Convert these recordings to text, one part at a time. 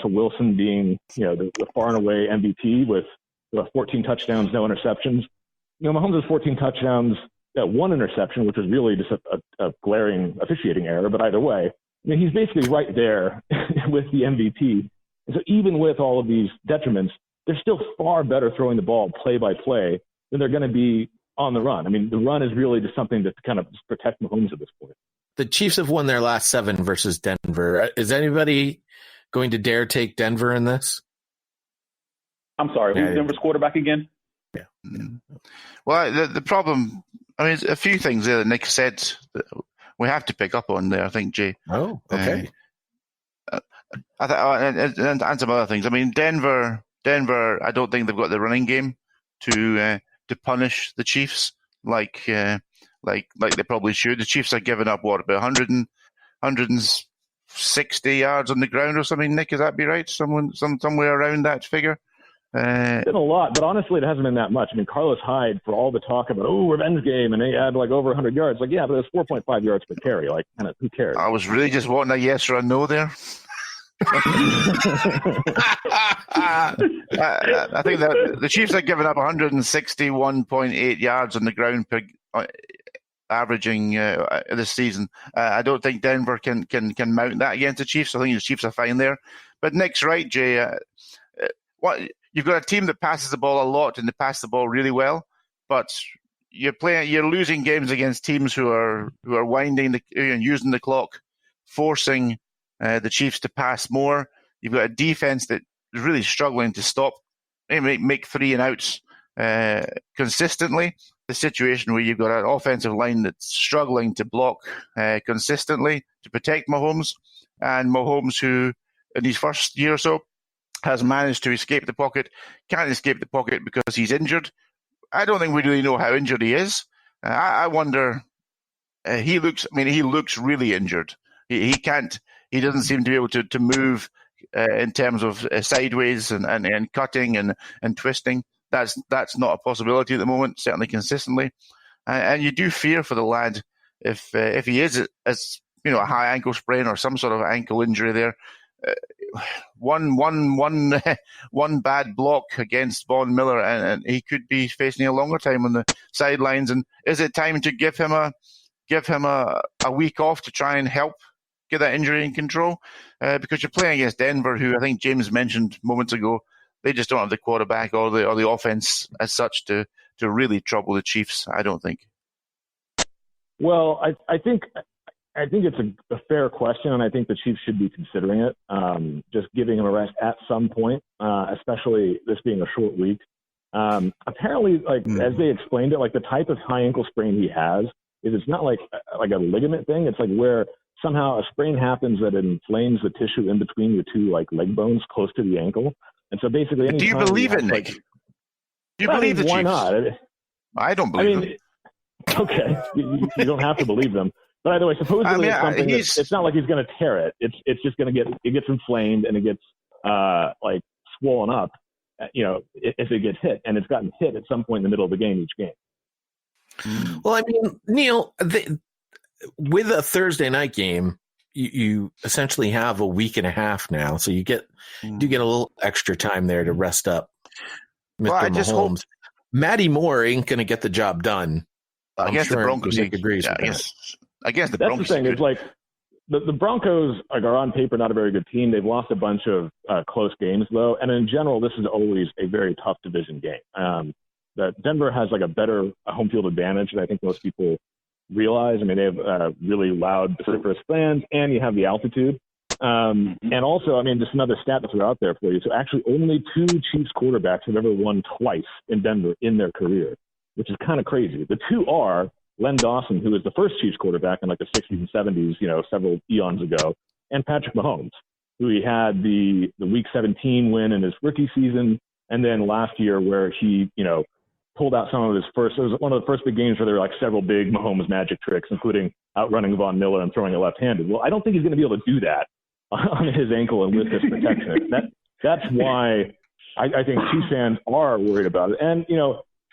Russell Wilson being, the far and away MVP with 14 touchdowns, no interceptions. Mahomes has 14 touchdowns, one interception, which was really just a glaring officiating error. But either way, he's basically right there with the MVP. And so even with all of these detriments, they're still far better throwing the ball play by play than they're going to be on the run. The run is really just something to kind of just protect Mahomes at this point. The Chiefs have won their last 7 versus Denver. Is anybody going to dare take Denver in this? I'm sorry, who's Denver's quarterback again? Yeah. Well, the problem, a few things there that Nick said that we have to pick up on there, I think, Jay. Oh, okay. And some other things. Denver, I don't think they've got the running game to punish the Chiefs like they probably should. The Chiefs are giving up, about 160 yards on the ground or something, Nick, is that be right? Somewhere around that figure? It's been a lot, but honestly, it hasn't been that much. Carlos Hyde, for all the talk about, revenge game, and they had over 100 yards. But it's 4.5 yards per carry. Who cares? I was really just wanting a yes or a no there. I think that the Chiefs are giving up 161.8 yards on the ground per averaging this season. I don't think Denver can mount that against the Chiefs. I think the Chiefs are fine there. But Nick's right, Jay. You've got a team that passes the ball a lot and they pass the ball really well, but you're losing games against teams who are winding and using the clock, forcing the Chiefs to pass more. You've got a defense that is really struggling to stop, make 3 and outs consistently. The situation where you've got an offensive line that's struggling to block consistently to protect Mahomes, and Mahomes, who in his first year or so has managed to escape the pocket, can't escape the pocket because he's injured. I don't think we really know how injured he is. I wonder. He looks really injured. He doesn't seem to be able to move in terms of sideways and cutting and twisting. That's not a possibility at the moment, certainly consistently. And you do fear for the lad if he is as a high ankle sprain or some sort of ankle injury there. One bad block against Von Miller, and he could be facing a longer time on the sidelines. And is it time to give him a week off to try and help get that injury in control? Because you're playing against Denver, who I think James mentioned moments ago, they just don't have the quarterback or the offense as such to really trouble the Chiefs, I don't think. Well, I think it's a fair question, and I think the Chiefs should be considering it, just giving him a rest at some point, especially this being a short week. Apparently, as they explained it, the type of high ankle sprain he has is it's not like a ligament thing. It's where somehow a sprain happens that inflames the tissue in between the two leg bones close to the ankle. And so basically, do you believe it, Nick? Do you believe the Chiefs? Why not? I don't believe them. Okay, you don't have to believe them. But either way, supposedly it's something it's not like he's going to tear it. It's just going to gets inflamed and it gets swollen up, if it gets hit, and it's gotten hit at some point in the middle of the game each game. Well, Neil, with a Thursday night game, you essentially have a week and a half now, so you get a little extra time there to rest up Mr. Mahomes. Matty Moore ain't going to get the job done. Against the Broncos, Nick agrees with that. Against the Broncos. That's the thing. It's the Broncos are on paper not a very good team. They've lost a bunch of close games, though. And in general, this is always a very tough division game. That Denver has a better home field advantage than I think most people realize. They have really loud, vociferous fans, and you have the altitude. And also, just another stat to throw out there for you. So actually only 2 Chiefs quarterbacks have ever won twice in Denver in their career, which is kind of crazy. The 2 are Len Dawson, who was the first Chiefs quarterback in the 60s and 70s, several eons ago, and Patrick Mahomes, who he had the Week 17 win in his rookie season, and then last year where he, pulled out some of his first. It was one of the first big games where there were several big Mahomes magic tricks, including outrunning Von Miller and throwing it left-handed. Well, I don't think he's going to be able to do that on his ankle and with his protection. That's why I think Chiefs fans are worried about it. And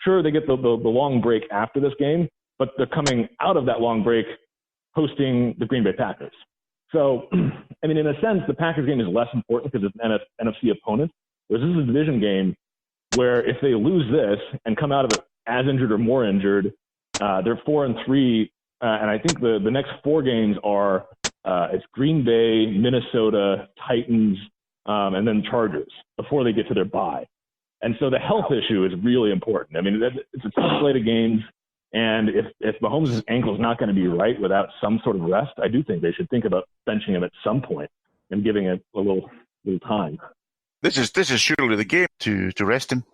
sure, they get the long break after this game, but they're coming out of that long break hosting the Green Bay Packers. So, I mean, in a sense, the Packers game is less important because it's an NFC opponent. Whereas this is a division game where if they lose this and come out of it as injured or more injured, they're 4-3. And I think the next 4 games are it's Green Bay, Minnesota, Titans, and then Chargers before they get to their bye. And so the health issue is really important. I mean, it's a tough slate of games. And if Mahomes' ankle is not going to be right without some sort of rest, I do think they should think about benching him at some point and giving it a little time. This is surely the game to rest him.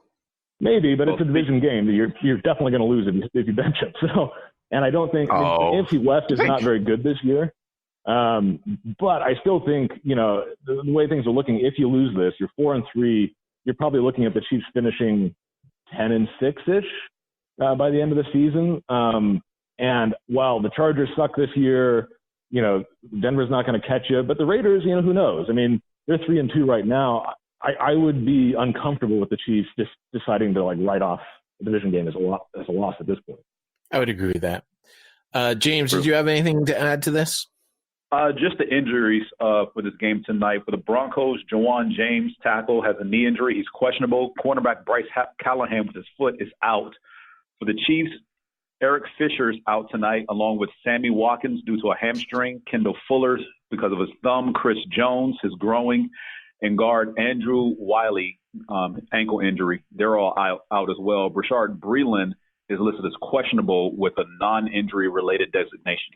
Maybe, but it's a division game. You're definitely going to lose if you bench him. So, and I don't think the AFC West is not very good this year. But I still think, the way things are looking, if you lose this, you're 4-3. You're probably looking at the Chiefs finishing 10-6-ish by the end of the season. And while the Chargers suck this year, Denver's not going to catch you. But the Raiders, who knows? I mean, they're 3-2 right now. I would be uncomfortable with the Chiefs just deciding to write off the division game as a loss at this point. I would agree with that. James, did you have anything to add to this? Just the injuries for this game tonight. For the Broncos, Jawan James, tackle, has a knee injury. He's questionable. Cornerback Bryce Callahan with his foot is out. For the Chiefs, Eric Fisher's out tonight, along with Sammy Watkins due to a hamstring, Kendall Fuller's because of his thumb, Chris Jones, his growing, and guard Andrew Wiley, ankle injury. They're all out as well. Brashard Breeland is listed as questionable with a non-injury related designation.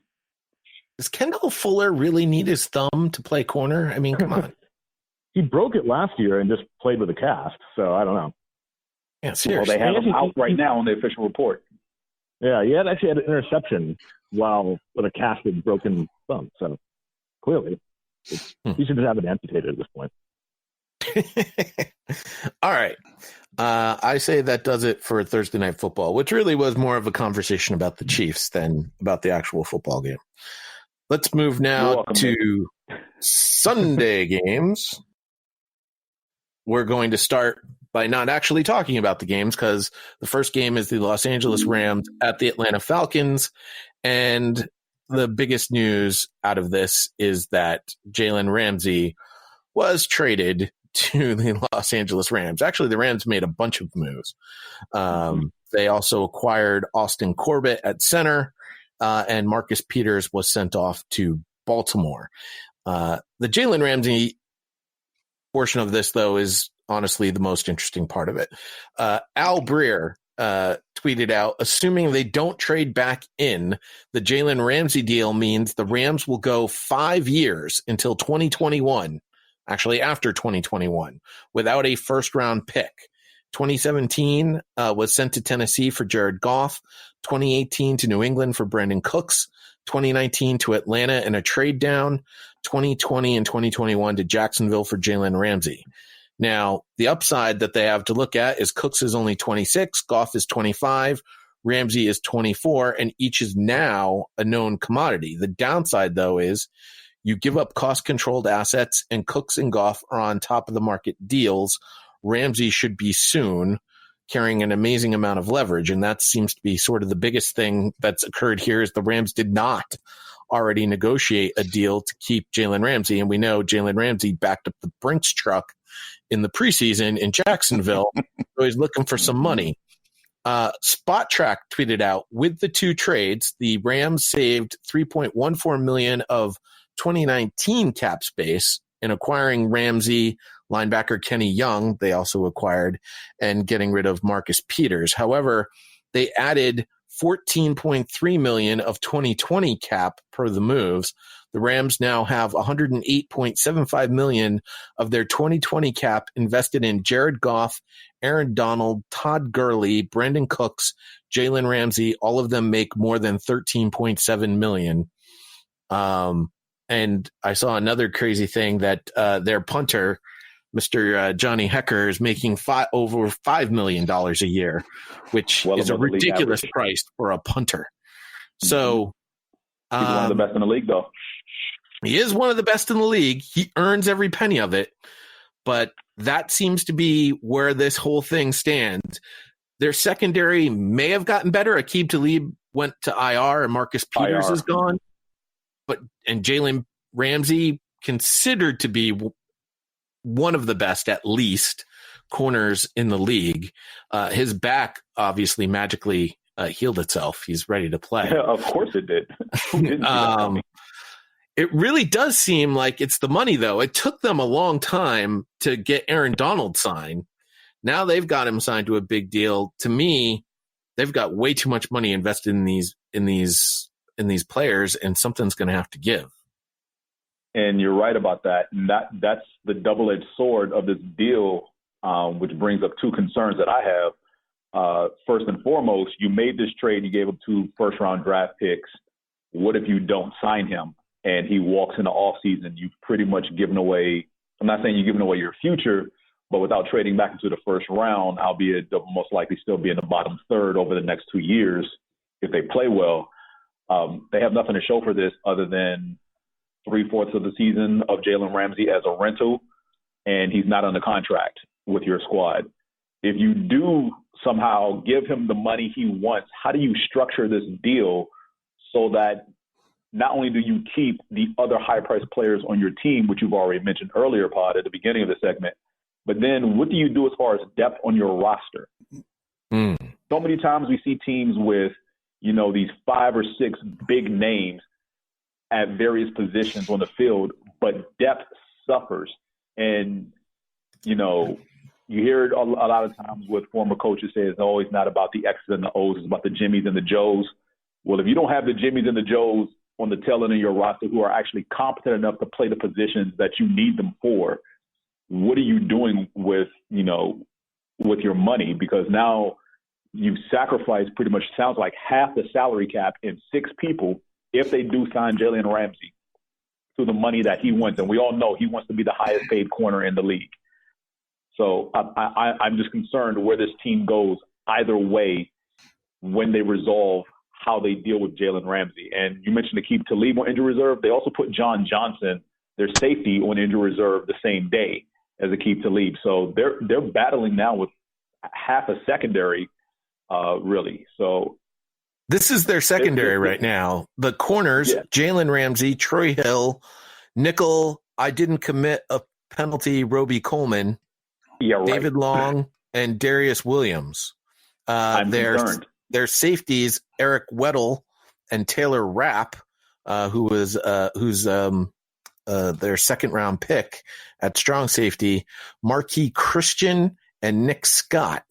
Does Kendall Fuller really need his thumb to play corner? I mean, come on. He broke it last year and just played with a cast, so I don't know. Yeah, seriously. Well, they have him out right now on the official report. Yeah, he actually had an interception while with a casted broken thumb, so clearly he should just have it amputated at this point. All right. I say that does it for Thursday Night Football, which really was more of a conversation about the Chiefs than about the actual football game. Let's move now to Sunday games. We're going to start by not actually talking about the games because the first game is the Los Angeles Rams at the Atlanta Falcons. And the biggest news out of this is that Jalen RAMSey was traded to the Los Angeles Rams. Actually, the Rams made a bunch of moves. They also acquired Austin Corbett at center, and Marcus Peters was sent off to Baltimore. The Jalen RAMSey portion of this, though, is honestly the most interesting part of it. Al Breer tweeted out, assuming they don't trade back in, the Jalen RAMSey deal means the Rams will go 5 years until 2021. Actually, after 2021, without a first-round pick. 2017 was sent to Tennessee for Jared Goff, 2018 to New England for Brandon Cooks, 2019 to Atlanta in a trade down, 2020 and 2021 to Jacksonville for Jalen RAMSey. Now, the upside that they have to look at is Cooks is only 26, Goff is 25, RAMSey is 24, and each is now a known commodity. The downside, though, is you give up cost-controlled assets, and Cooks and Goff are on top of the market deals. RAMSey should be soon carrying an amazing amount of leverage, and that seems to be sort of the biggest thing that's occurred here is the Rams did not already negotiate a deal to keep Jalen RAMSey, and we know Jalen RAMSey backed up the Brinks truck in the preseason in Jacksonville, so he's looking for some money. Spot Track tweeted out, with the two trades, the Rams saved $3.14 million of 2019 cap space in acquiring RAMSey, linebacker Kenny Young, they also acquired, and getting rid of Marcus Peters. However, they added $14.3 million of 2020 cap per the moves. The Rams now have $108.75 million of their 2020 cap invested in Jared Goff, Aaron Donald, Todd Gurley, Brandon Cooks, Jalen RAMSey. All of them make more than $13.7 million. And I saw another crazy thing that their punter, Mr. Johnny Hecker, is making over $5 million a year, which is a ridiculous price for a punter. So he's one of the best in the league, though. He is one of the best in the league. He earns every penny of it. But that seems to be where this whole thing stands. Their secondary may have gotten better. Aqib Talib went to IR and Marcus Peters is gone. And Jalen RAMSey considered to be one of the best, at least, corners in the league. His back obviously magically healed itself. He's ready to play. Yeah, of course it did. Who didn't see that coming? It really does seem like it's the money, though. It took them a long time to get Aaron Donald signed. Now they've got him signed to a big deal. To me, they've got way too much money invested in these players, and something's going to have to give. And you're right about that. And that's the double-edged sword of this deal, which brings up two concerns that I have. First and foremost, you made this trade. You gave up 2 first-round draft picks. What if you don't sign him and he walks in the offseason? You've pretty much given away – I'm not saying you're giving away your future, but without trading back into the first round, albeit they'll most likely still be in the bottom third over the next 2 years if they play well, they have nothing to show for this other than 3/4 of the season of Jalen RAMSey as a rental, and he's not under contract with your squad. If you do somehow give him the money he wants, how do you structure this deal so that not only do you keep the other high-priced players on your team, which you've already mentioned earlier, Pod, at the beginning of the segment, but then what do you do as far as depth on your roster? So many times we see teams with, these 5 or 6 big names at various positions on the field, but depth suffers. And, you hear it a lot of times with former coaches say it's always not about the X's and the O's, it's about the Jimmies and the Joes. Well, if you don't have the Jimmies and the Joes on the tail end of your roster who are actually competent enough to play the positions that you need them for, what are you doing with your money? Because now you've sacrificed pretty much, sounds like, half the salary cap in 6 people if they do sign Jalen RAMSey to the money that he wants. And we all know he wants to be the highest paid corner in the league. So I'm just concerned where this team goes either way when they resolve how they deal with Jalen RAMSey. And you mentioned to keep Talib on injury reserve. They also put John Johnson, their safety, on injury reserve the same day as Aqib Talib. So they're battling now with half a secondary, really. So this is their secondary right now. The corners, Jalen RAMSey, Troy Hill, nickel, I didn't commit a penalty, Roby Coleman, David Long, and Darius Williams. I'm concerned. Their safeties, Eric Weddle and Taylor Rapp, who's their second-round pick at strong safety, Marquis Christian and Nick Scott.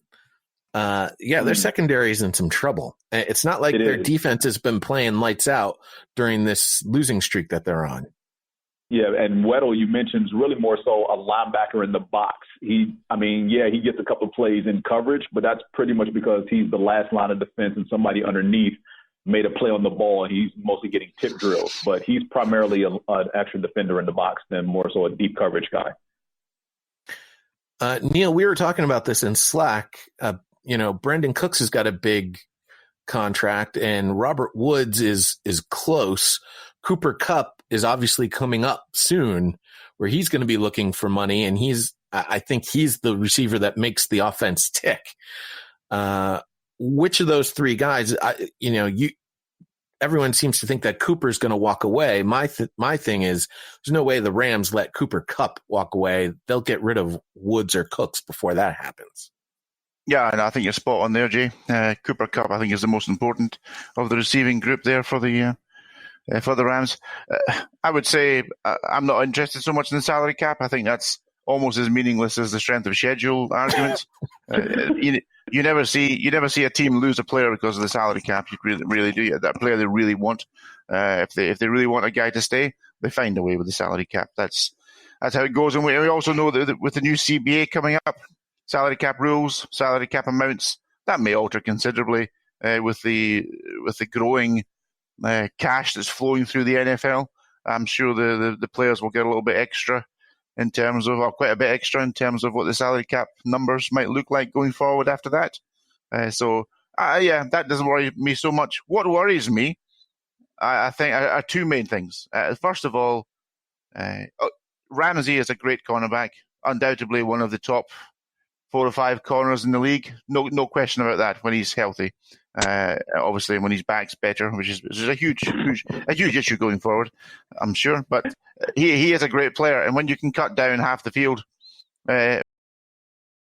Their secondary is in some trouble. It's not like their defense has been playing lights out during this losing streak that they're on. Yeah, and Weddle, you mentioned, is really more so a linebacker in the box. He gets a couple of plays in coverage, but that's pretty much because he's the last line of defense and somebody underneath made a play on the ball, and he's mostly getting tip drills. But he's primarily an extra defender in the box than more so a deep coverage guy. Neil, we were talking about this in Slack. Brandon Cooks has got a big contract, and Robert Woods is close. Cooper Kupp is obviously coming up soon, where he's going to be looking for money, and I think he's the receiver that makes the offense tick. Which of those 3 guys, everyone seems to think that Cooper's going to walk away. My thing is, there's no way the Rams let Cooper Kupp walk away. They'll get rid of Woods or Cooks before that happens. Yeah, and I think you're spot on there, Jay. Cooper Kupp, I think, is the most important of the receiving group there for the Rams. I would say I'm not interested so much in the salary cap. I think that's almost as meaningless as the strength of schedule argument. You never see a team lose a player because of the salary cap. You really do. That player they really want. If they really want a guy to stay, they find a way with the salary cap. That's how it goes. And we also know that with the new CBA coming up, salary cap rules, salary cap amounts, that may alter considerably with the growing cash that's flowing through the NFL. I'm sure the players will get a little bit extra in terms of, or quite a bit extra in terms of what the salary cap numbers might look like going forward after that. That doesn't worry me so much. What worries me, I think, are 2 main things. First of all, RAMSey is a great cornerback, undoubtedly one of the top 4 or 5 corners in the league. No question about that when he's healthy. Obviously, when his back's better, which is a huge issue going forward, I'm sure. But he is a great player, and when you can cut down half the field